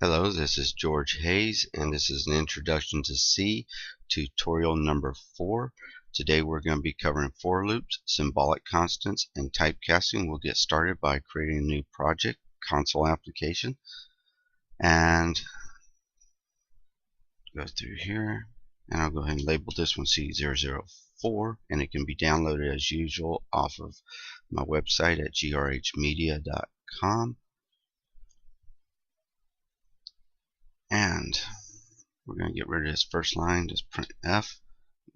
Hello, this is George Hayes, and this is an introduction to C, tutorial number 4. Today we're going to be covering for loops, symbolic constants, and typecasting. We'll get started by creating a new project, console application, and go through here, and I'll go ahead and label this one C004, and it can be downloaded as usual off of my website at grhmedia.com. And we're going to get rid of this first line, just print F,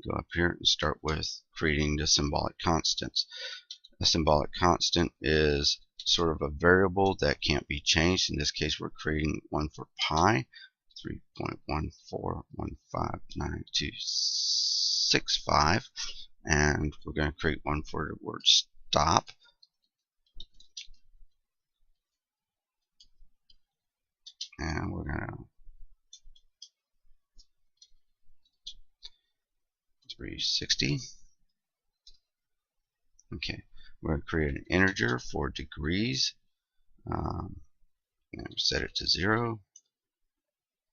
go up here and start with creating the symbolic constants. A symbolic constant is sort of a variable that can't be changed. In this case, we're creating one for pi, 3.1415965, and we're going to create one for the word stop. And we're going to 360. Okay, we're going to create an integer for degrees, and set it to 0,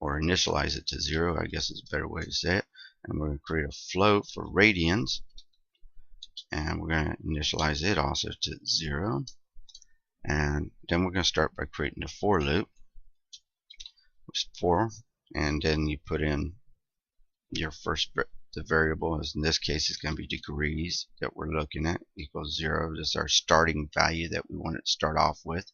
or initialize it to 0, I guess is a better way to say it. And we're going to create a float for radians, and we're going to initialize it also to 0. And then we're going to start by creating a for loop, which is for, and then you put in your first the variable, as in this case is going to be degrees that we're looking at, equals 0. This is our starting value that we want it to start off with.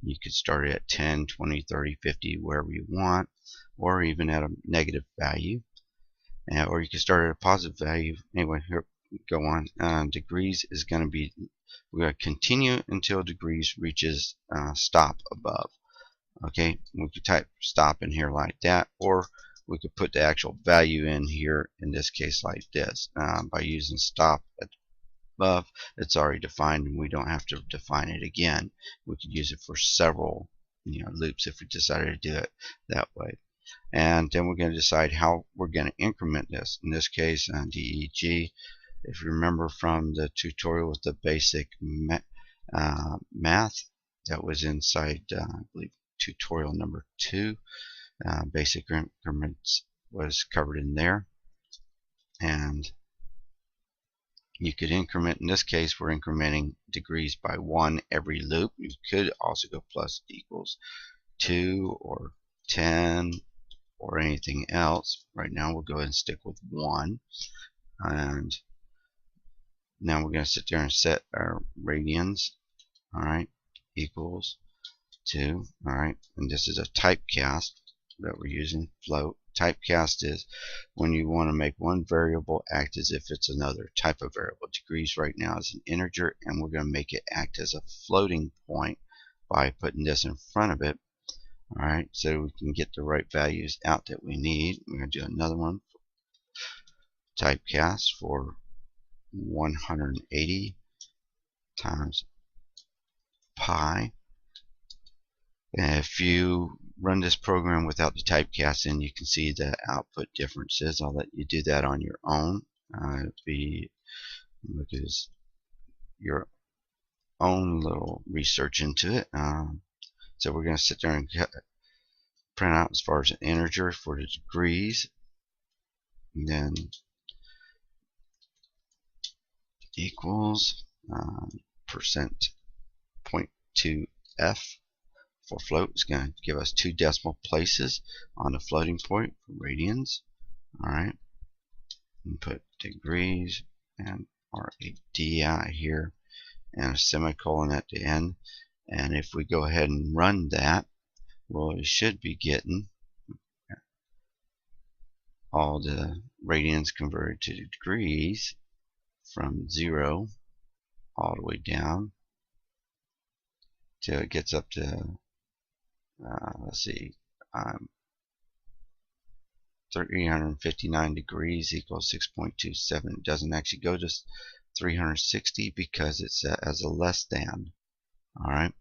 You could start it at 10, 20, 30, 50, wherever you want, or even at a negative value, or you can start at a positive value. Anyway, here go on. Degrees is going to be, we're going to continue until degrees reaches stop above. Okay, we could type stop in here like that, or we could put the actual value in here, in this case like this. By using stop at above, it's already defined and we don't have to define it again. We could use it for several loops if we decided to do it that way. And then we're going to decide how we're going to increment this. In this case, DEG, if you remember from the tutorial with the basic math that was inside, I believe, tutorial number 2, basic increments was covered in there. And you could increment, in this case we're incrementing degrees by 1 every loop. You could also go plus equals 2 or 10 or anything else. Right now we'll go ahead and stick with 1. And now we're going to sit there and set our radians, alright, equals 2. Alright, and this is a typecast that we're using, float. Typecast is when you want to make one variable act as if it's another type of variable. Degrees right now is an integer, and we're going to make it act as a floating point by putting this in front of it. Alright, so we can get the right values out that we need. We're going to do another one, typecast for 180 times pi. And if you run this program without the typecast in, you can see the output differences. I'll let you do that on your own. Look at your own little research into it. So we're going to sit there and print out as far as an integer for the degrees, and then equals %.2f for float. Is going to give us 2 decimal places on the floating point for radians. Alright, and put degrees and RADI here and a semicolon at the end. And if we go ahead and run that, well, we should be getting all the radians converted to degrees from 0 all the way down till it gets up to let's see, 359 degrees equals 6.27. It doesn't actually go to 360 because it's as a less than. Alright,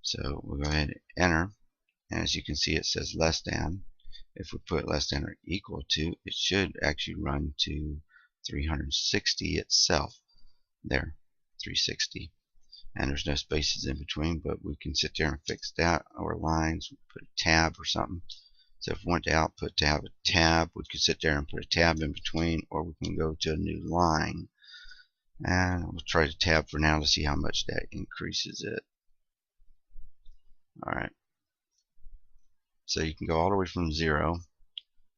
so we'll go ahead and enter, and as you can see it says less than. If we put less than or equal to, it should actually run to 360 itself. There, 360. and there's no spaces in between, but we can sit there and fix that. Or lines, put a tab or something. So if we want the output to have a tab, we could sit there and put a tab in between, or we can go to a new line. And we'll try the tab for now to see how much that increases it. Alright. So you can go all the way from 0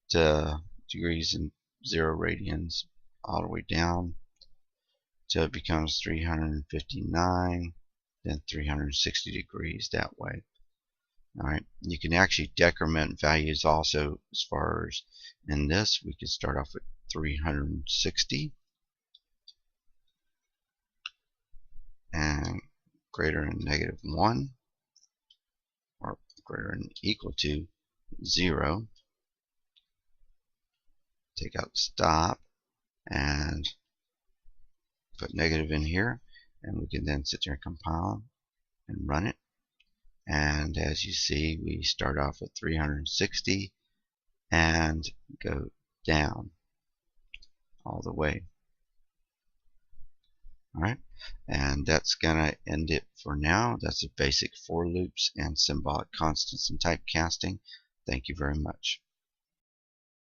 to degrees and 0 radians, all the way down till it becomes 359, then 360 degrees that way. Alright, you can actually decrement values also. As far as in this, we could start off with 360 and greater than -1, or greater than equal to 0. Take out stop and put negative in here, and we can then sit there and compile and run it. And as you see, we start off at 360 and go down all the way. Alright, and that's gonna end it for now. That's the basic for loops and symbolic constants and typecasting. Thank you very much.